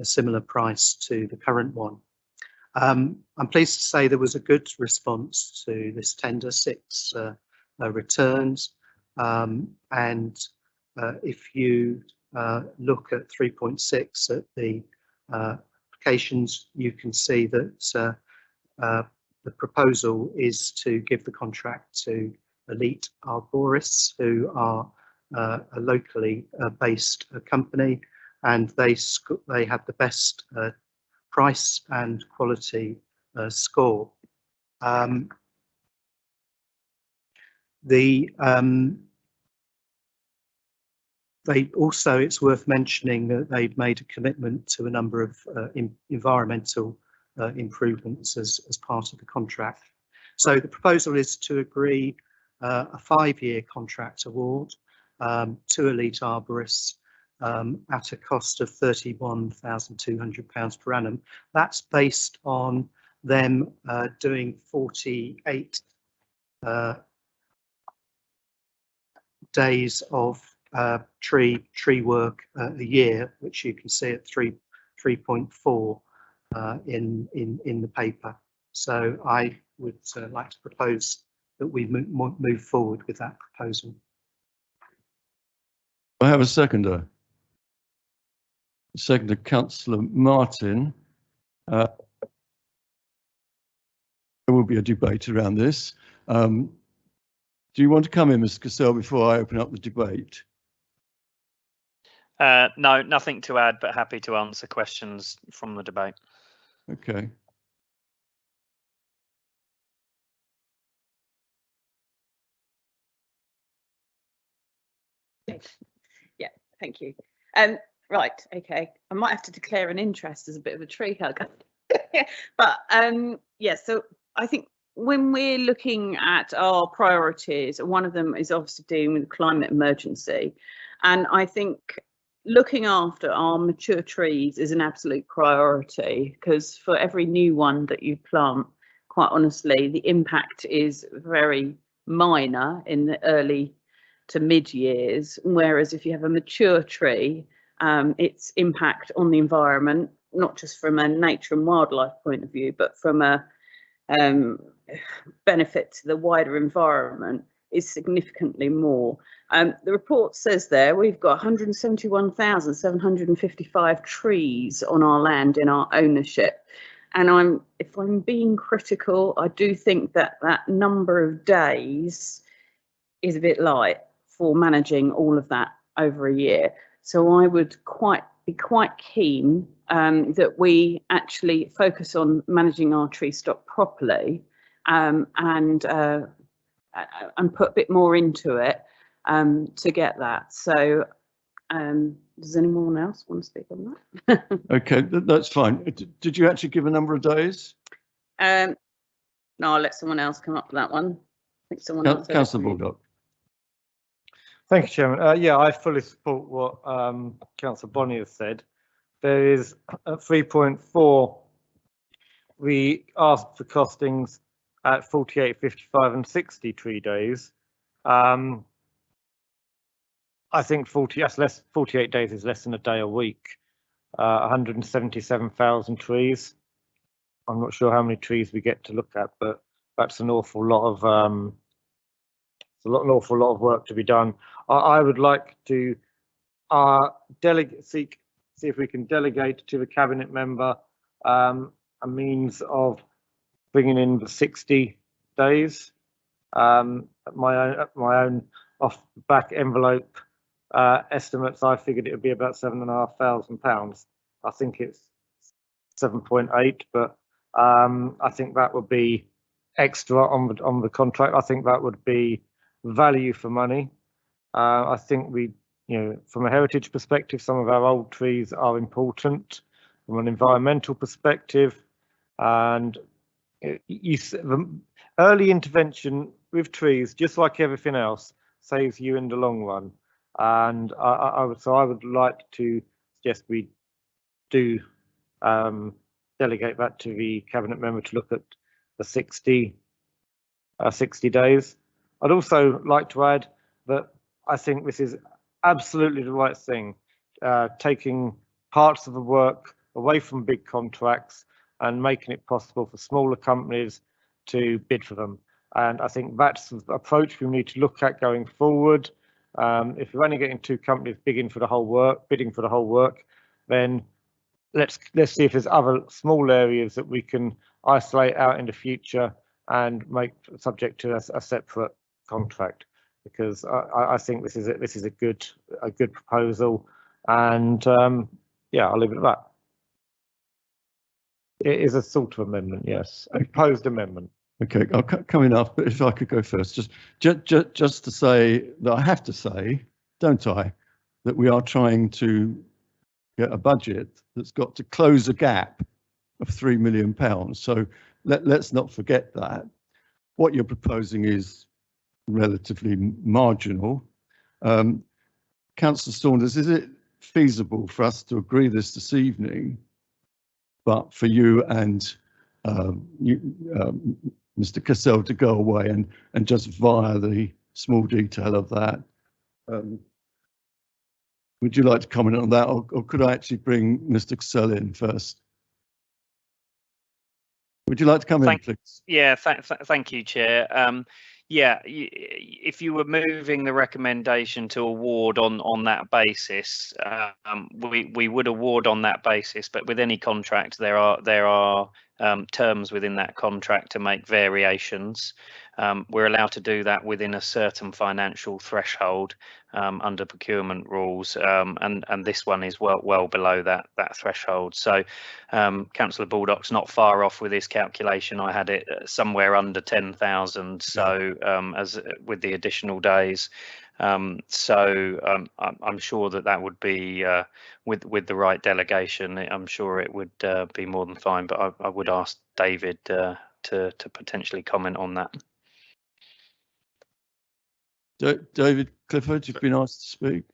Speaker 12: a similar price to the current one. I'm pleased to say there was a good response to this tender, 6 returns, and if you look at 3.6 at the applications, you can see that the proposal is to give the contract to Elite Arborists, who are a locally based company, and they have the best price and quality score. They also, it's worth mentioning that they've made a commitment to a number of environmental improvements as part of the contract. So the proposal is to agree a 5-year contract award to Elite Arborists at a cost of £31,200 per annum. That's based on them doing 48 days of tree work a year, which you can see at 3.4 in the paper. So I would like to propose that we move forward with that proposal.
Speaker 1: I have a seconder. Seconder, Councillor Martin. There will be a debate around this. Do you want to come in, Mr. Cassell, before I open up the debate?
Speaker 13: No, nothing to add, but happy to answer questions from the debate.
Speaker 1: Okay.
Speaker 5: Yeah, thank you. Right, okay. I might have to declare an interest as a bit of a tree hugger. But yeah, so I think when we're looking at our priorities, one of them is obviously dealing with the climate emergency. And I think looking after our mature trees is an absolute priority, because for every new one that you plant, quite honestly, the impact is very minor in the early to mid years. Whereas if you have a mature tree, its impact on the environment, not just from a nature and wildlife point of view, but from a benefit to the wider environment, is significantly more. The report says there we've got 171,755 trees on our land in our ownership. And if I'm being critical, I do think that that number of days is a bit light for managing all of that over a year. So I would be quite keen that we actually focus on managing our tree stock properly, and put a bit more into it to get that. So does anyone else want to speak on that?
Speaker 1: Okay, that's fine. Did you actually give a number of days?
Speaker 5: No, I'll let someone else come up with that one. I think someone else.
Speaker 1: Councillor Baldock.
Speaker 3: Thank you, Chairman. Yeah, I fully support what Councillor Bonney has said. There is at 3.4, we asked for costings at 48, 55 and 60 tree days. I think 48 days is less than a day a week. 177,000 trees. I'm not sure how many trees we get to look at, but that's an awful lot of an awful lot of work to be done. I would like to see if we can delegate to the cabinet member a means of bringing in the 60 days. My own off the back envelope estimates, I figured it would be about £7,500. I think it's 7.8, but I think that would be extra on the contract. I think that would be value for money. I think from a heritage perspective, some of our old trees are important from an environmental perspective, and the early intervention with trees, just like everything else, saves you in the long run. And I would like to suggest we do delegate that to the cabinet member to look at the 60 days. I'd also like to add that I think this is absolutely the right thing, taking parts of the work away from big contracts and making it possible for smaller companies to bid for them. And I think that's the approach we need to look at going forward. If we're only getting two companies bidding for the whole work, then let's see if there's other small areas that we can isolate out in the future and make subject to a separate contract, because I think this is a good proposal, and yeah, I'll leave it at that. It is a sort of amendment, yes, a proposed amendment.
Speaker 1: Okay, I'll coming up, but if I could go first, just to say that I have to say, don't I, that we are trying to get a budget that's got to close a gap of £3 million. So let's not forget that. What you're proposing is relatively marginal. Councillor Saunders, is it feasible for us to agree this evening, but for you and Mr. Cassell to go away and just via the small detail of that. Would you like to comment on that, or could I actually bring Mr. Cassell in first? Would you like to come in, please?
Speaker 13: Yeah, thank you, Chair. Yeah, if you were moving the recommendation to award on that basis, we would award on that basis. But with any contract, there are terms within that contract to make variations. We're allowed to do that within a certain financial threshold under procurement rules, and this one is well below that threshold. So Councillor Baldock's not far off with his calculation. I had it somewhere under 10,000. So as with the additional days. I'm sure that would be with the right delegation. I'm sure it would be more than fine. But I would ask David to potentially comment on that.
Speaker 1: David Clifford, you've been asked to speak.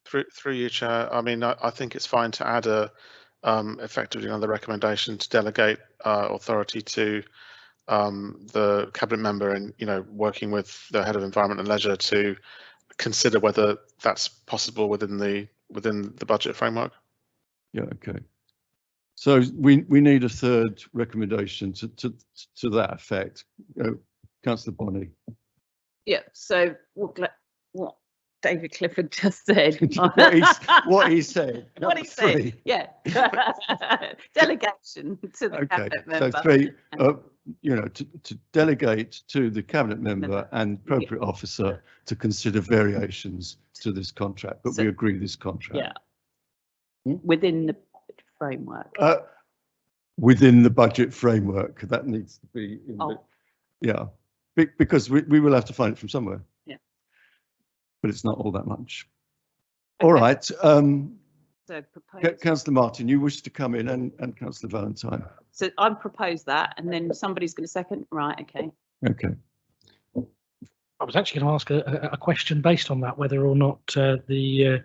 Speaker 14: Through you, Chair. I mean, I think it's fine to add effectively another recommendation to delegate authority to the cabinet member, and working with the head of Environment and Leisure to consider whether that's possible within the budget framework.
Speaker 1: Yeah. Okay. So we need a third recommendation to that effect. Councillor Bonney.
Speaker 5: Yeah, so what David Clifford just said.
Speaker 1: what he said.
Speaker 5: What he said, yeah. Delegation to the cabinet member.
Speaker 1: So three, to delegate to the cabinet member and appropriate officer to consider variations to this contract, but we agree this contract.
Speaker 5: Yeah. Within the framework.
Speaker 1: Within the budget framework, that needs to be in because we will have to find it from somewhere. Yeah. But it's not all that much. Okay. All right. So Councillor Martin, you wish to come in, and Councillor Valentine.
Speaker 5: So I propose that, and then somebody's going to second. Right. Okay.
Speaker 1: Okay.
Speaker 8: I was actually going to ask a question based on that, whether or not the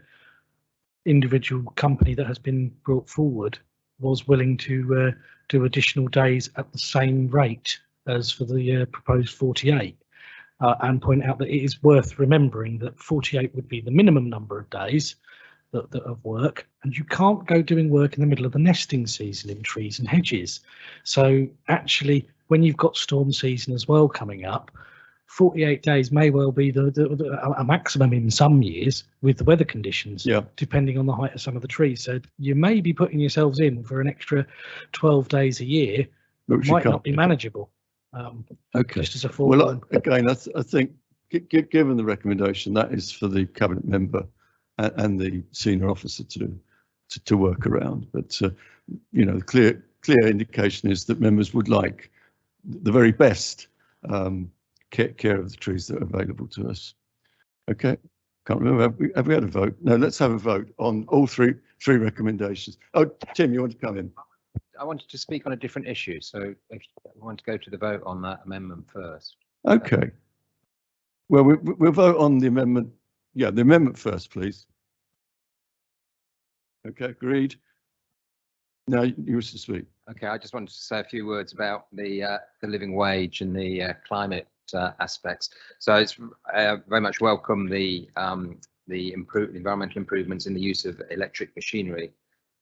Speaker 8: individual company that has been brought forward was willing to do additional days at the same rate as for the proposed 48, and point out that it is worth remembering that 48 would be the minimum number of days that of work, and you can't go doing work in the middle of the nesting season in trees and hedges. So actually, when you've got storm season as well coming up, 48 days may well be a maximum in some years with the weather conditions, depending on the height of some of the trees. So you may be putting yourselves in for an extra 12 days a year, which might not be manageable.
Speaker 1: Okay.
Speaker 8: Just as a forewarning.
Speaker 1: Well, again, I think given the recommendation, that is for the cabinet member and the senior officer to work around. But the clear indication is that members would like the very best care of the trees that are available to us. Okay. Can't remember. Have we had a vote? No. Let's have a vote on all three recommendations. Oh, Tim, you want to come in?
Speaker 10: I wanted to speak on a different issue, so if you want to go to the vote on that amendment first.
Speaker 1: Okay. Well, we'll vote on the amendment. Yeah, the amendment first, please. Okay, agreed. Now you wish to speak.
Speaker 10: Okay, I just wanted to say a few words about the living wage and the climate aspects. So it's very much welcome the environmental improvements in the use of electric machinery,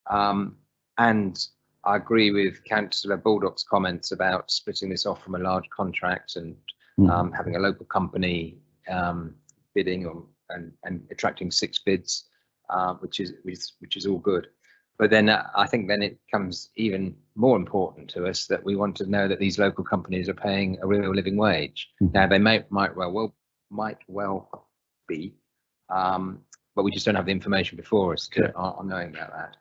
Speaker 10: and I agree with Councillor Baldock's comments about splitting this off from a large contract and having a local company bidding and attracting 6 bids, which is all good. But then I think then it becomes even more important to us that we want to know that these local companies are paying a real living wage. Now they might well be, but we just don't have the information before us on knowing about that.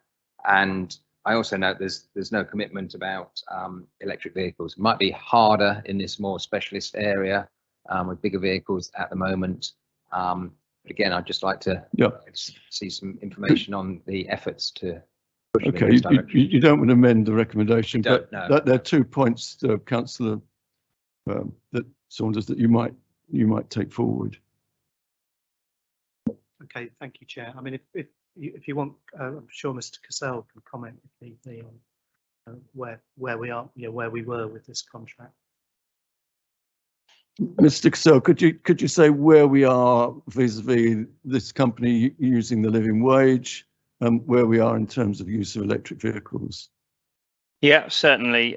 Speaker 10: And I also note there's no commitment about electric vehicles. It might be harder in this more specialist area with bigger vehicles at the moment. But again, I'd just like to see some information on the efforts to push them in this direction.
Speaker 1: You don't want to amend the recommendation, but there are 2 points, Councillor Saunders, that you might take forward.
Speaker 12: Okay, thank you, Chair. I mean, if you want, I'm sure Mr. Cassell can comment if need be on where we are, where we were with this contract.
Speaker 1: Mr. Cassell, could you say where we are vis-a-vis this company using the living wage, and where we are in terms of use of electric vehicles?
Speaker 13: Yeah, certainly.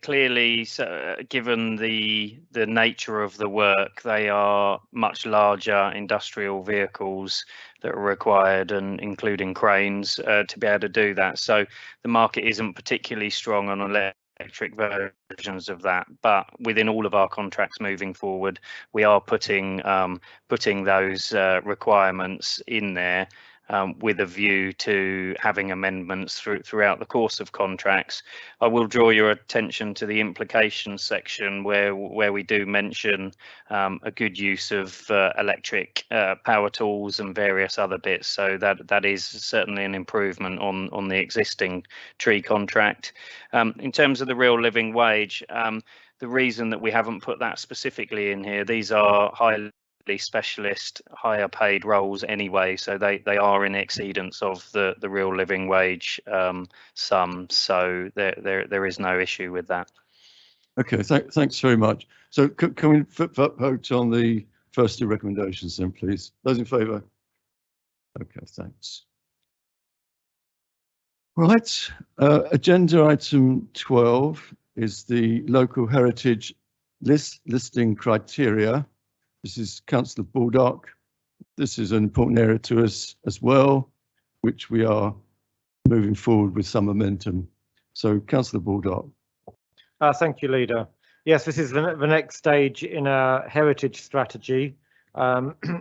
Speaker 13: Clearly, so, given the nature of the work, they are much larger industrial vehicles that are required, and including cranes, to be able to do that. So the market isn't particularly strong on electric versions of that, but within all of our contracts moving forward, we are putting those requirements in there. With a view to having amendments throughout the course of contracts. I will draw your attention to the implications section where we do mention a good use of electric power tools and various other bits. So that is certainly an improvement on the existing tree contract. In terms of the real living wage, the reason that we haven't put that specifically in here, these are highly specialist, higher paid roles anyway, so they are in exceedance of the real living wage sum, so there is no issue with that.
Speaker 1: Okay, thanks very much. So can we vote on the first two recommendations then, please? Those in favour? Okay, thanks. Right, agenda item 12 is the local heritage listing criteria. This is Councillor Baldock. This is an important area to us as well, which we are moving forward with some momentum. So, Councillor Baldock.
Speaker 3: Thank you, Leader. Yes, this is the next stage in our heritage strategy.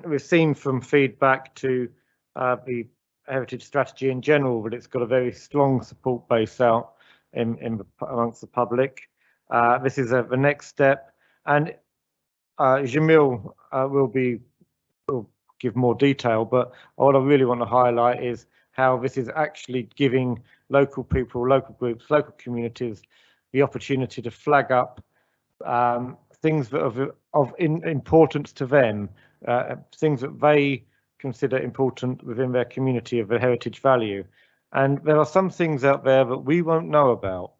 Speaker 3: We've seen from feedback to the heritage strategy in general that it's got a very strong support base out amongst the public. This is the next step, and Jamil will give more detail, but what I really want to highlight is how this is actually giving local people, local groups, local communities the opportunity to flag up things that are of importance to them, things that they consider important within their community of a heritage value. And there are some things out there that we won't know about,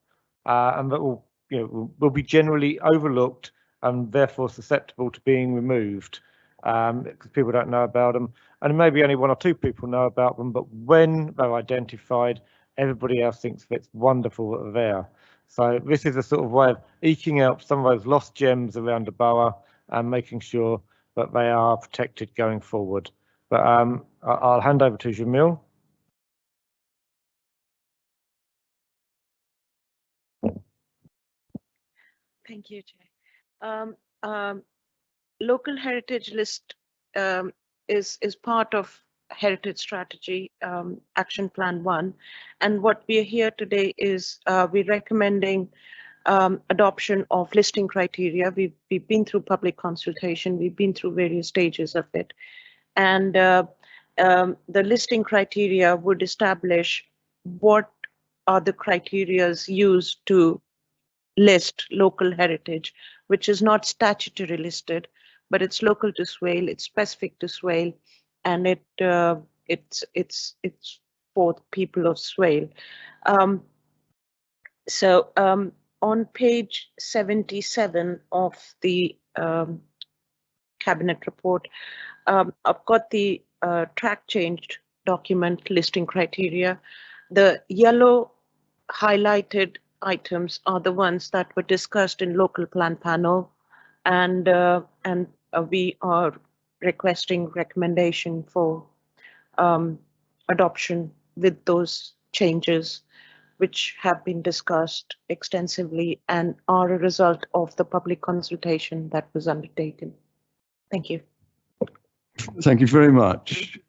Speaker 3: and that will be generally overlooked and therefore susceptible to being removed because people don't know about them, and maybe only one or two people know about them, but when they're identified, everybody else thinks it's wonderful that they're there. So this is a sort of way of eking out some of those lost gems around the borough and making sure that they are protected going forward. But I'll hand over to Jamil.
Speaker 9: Thank you, Chair. Local heritage list is part of heritage strategy action plan 1, and what we are here today is we're recommending adoption of listing criteria. We've been through public consultation, we've been through various stages of it, and the listing criteria would establish what are the criterias used to list local heritage, which is not statutory listed, but it's local to Swale, it's specific to Swale, and it's for the people of Swale. So on page 77 of the cabinet report, I've got the track changed document listing criteria. The yellow highlighted items are the ones that were discussed in local plan panel, and we are requesting recommendation for adoption with those changes, which have been discussed extensively and are a result of the public consultation that was undertaken. Thank you.
Speaker 1: Thank you very much.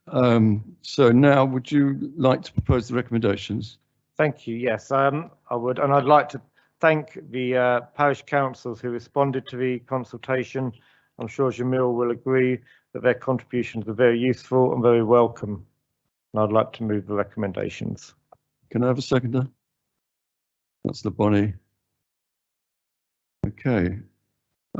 Speaker 1: So now, would you like to propose the recommendations?
Speaker 3: Thank you. Yes, I would, and I'd like to thank the parish councils who responded to the consultation. I'm sure Jamil will agree that their contributions were very useful and very welcome. And I'd like to move the recommendations.
Speaker 1: Can I have a seconder? That's the Bonnie. Okay.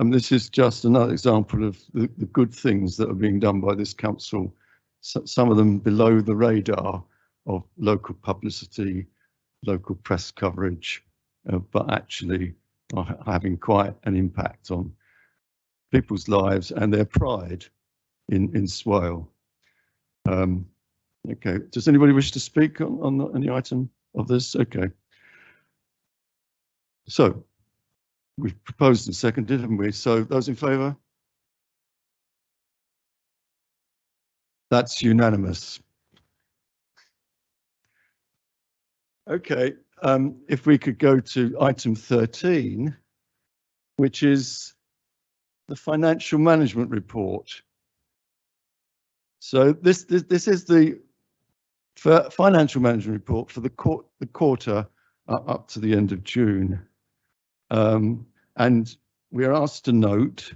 Speaker 1: This is just another example of the good things that are being done by this council. Some of them below the radar of local publicity, local press coverage, but actually are having quite an impact on people's lives and their pride in Swale. Okay, does anybody wish to speak on any item of this? Okay. So we've proposed and seconded, haven't we? So those in favour? That's unanimous. Okay, if we could go to item 13, which is the financial management report. So this is the financial management report for the quarter up to the end of June. And we are asked to note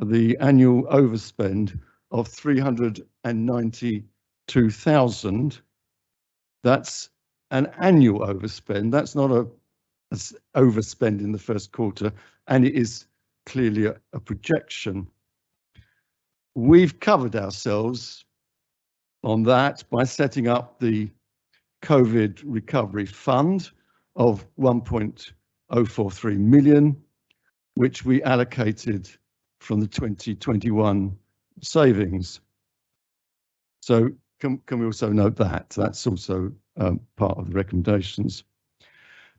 Speaker 1: the annual overspend of 392,000. That's an annual overspend. That's not a overspend in the first quarter, and it is clearly a projection. We've covered ourselves on that by setting up the COVID recovery fund of 1.043 million, which we allocated from the 2021 savings. So can we also note that? That's also part of the recommendations.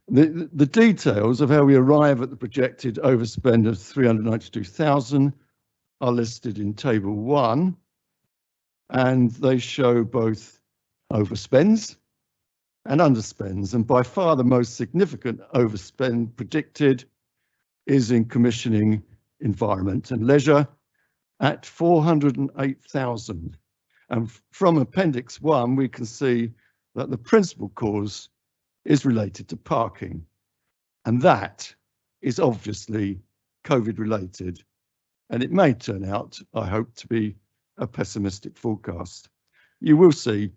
Speaker 1: The details of how we arrive at the projected overspend of 392,000 are listed in table 1, and they show both overspends and underspends, and by far the most significant overspend predicted is in commissioning, environment and leisure at 408,000. And from Appendix 1 we can see that the principal cause is related to parking, and that is obviously COVID related, and it may turn out, I hope, to be a pessimistic forecast. You will see,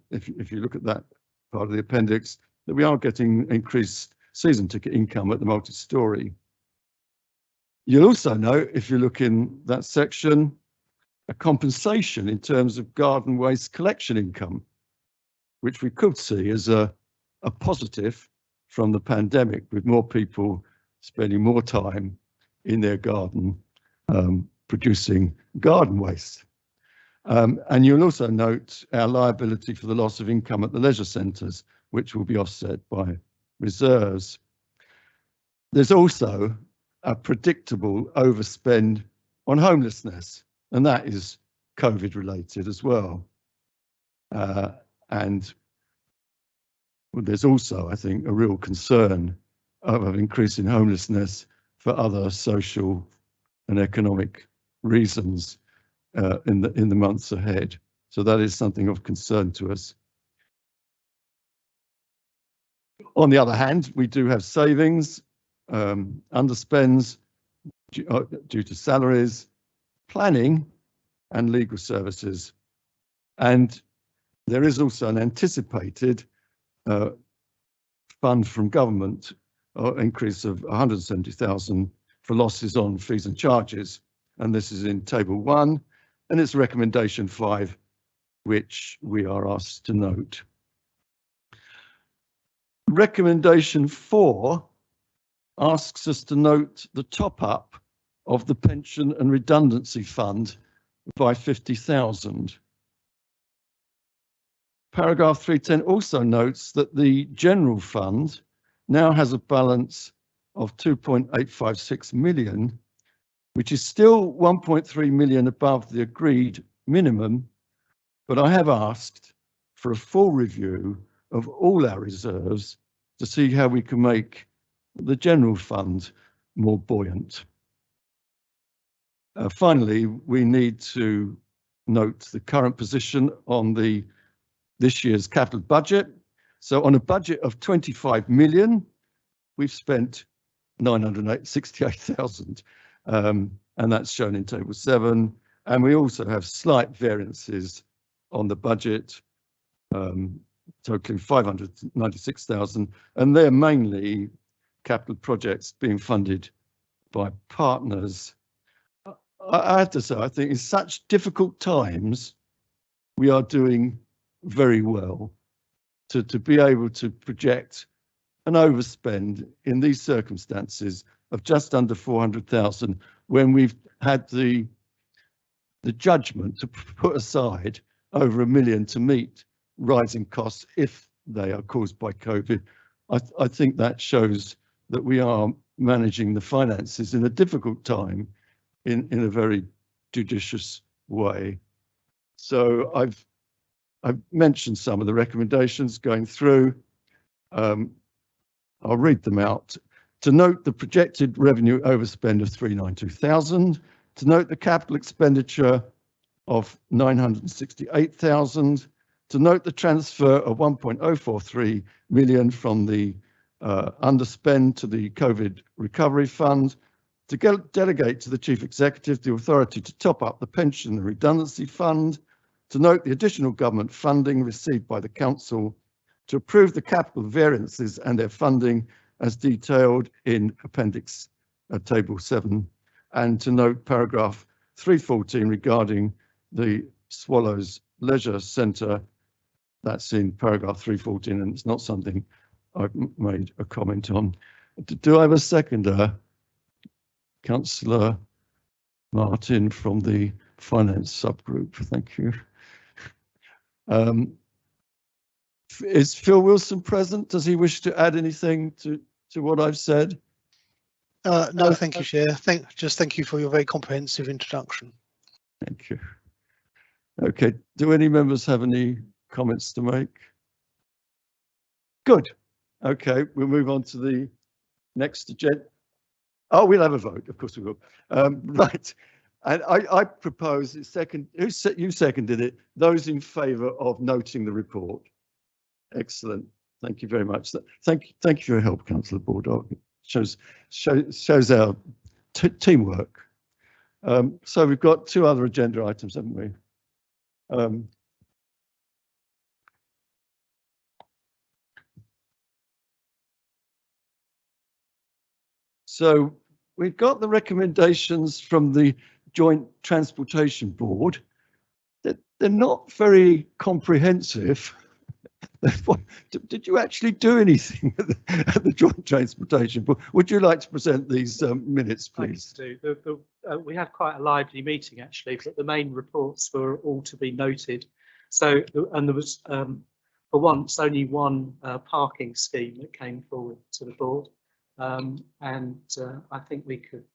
Speaker 1: if you look at that part of the appendix, that we are getting increased season ticket income at the multi-storey. You'll also note, if you look in that section, a compensation in terms of garden waste collection income, which we could see as a positive from the pandemic, with more people spending more time in their garden producing garden waste. And you'll also note our liability for the loss of income at the leisure centres, which will be offset by reserves. There's also a predictable overspend on homelessness, and that is COVID related as well. And there's also, I think, a real concern of an increase in homelessness for other social and economic reasons in the months ahead. So that is something of concern to us. On the other hand, we do have savings, underspends due to salaries, planning and legal services. And there is also an anticipated fund from government increase of 170,000 for losses on fees and charges. And this is in table 1, and it's recommendation 5, which we are asked to note. Recommendation 4 asks us to note the top up of the pension and redundancy fund by 50,000. Paragraph 310 also notes that the general fund now has a balance of 2.856 million, which is still 1.3 million above the agreed minimum, but I have asked for a full review of all our reserves to see how we can make the general fund more buoyant. Finally, we need to note the current position on this year's capital budget. So on a budget of 25 million, we've spent 968,000, and that's shown in table 7. And we also have slight variances on the budget, totaling 596,000, and they're mainly capital projects being funded by partners. I have to say, I think in such difficult times, we are doing very well to be able to project an overspend in these circumstances of just under 400,000 when we've had the judgment to put aside over £1 million to meet rising costs if they are caused by COVID. I think that shows that we are managing the finances in a difficult time in a very judicious way. So I've mentioned some of the recommendations going through. I'll read them out. To note the projected revenue overspend of 392,000. To note the capital expenditure of 968,000. To note the transfer of 1.043 million from the underspend to the COVID recovery fund. To delegate to the chief executive the authority to top up the pension and redundancy fund. To note the additional government funding received by the council. To approve the capital variances and their funding as detailed in appendix table 7. And to note paragraph 314 regarding the Swallows Leisure Centre. That's in paragraph 314, and it's not something I've made a comment on. Do I have a seconder? Councillor Martin from the finance subgroup. Thank you. Is Phil Wilson present? Does he wish to add anything to what I've said?
Speaker 15: No, thank you, Chair. Thank you for your very comprehensive introduction.
Speaker 1: Thank you. Okay, do any members have any comments to make? Good. Okay, we'll move on to the next agenda. Oh, we'll have a vote. Of course we will. Right. And I propose second. You seconded it. Those in favour of noting the report. Excellent. Thank you very much. Thank you for your help, Councillor Bordock. It shows our teamwork. So we've got 2 other agenda items, haven't we? So we've got the recommendations from the Joint Transportation Board. They're not very comprehensive. Did you actually do anything at the Joint Transportation Board? Would you like to present these minutes, please?
Speaker 8: We had quite a lively meeting actually, but the main reports were all to be noted. So, and there was for once only one parking scheme that came forward to the board. And I think we could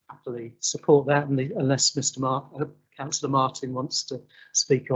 Speaker 8: happily support that, unless Councillor Martin wants to speak on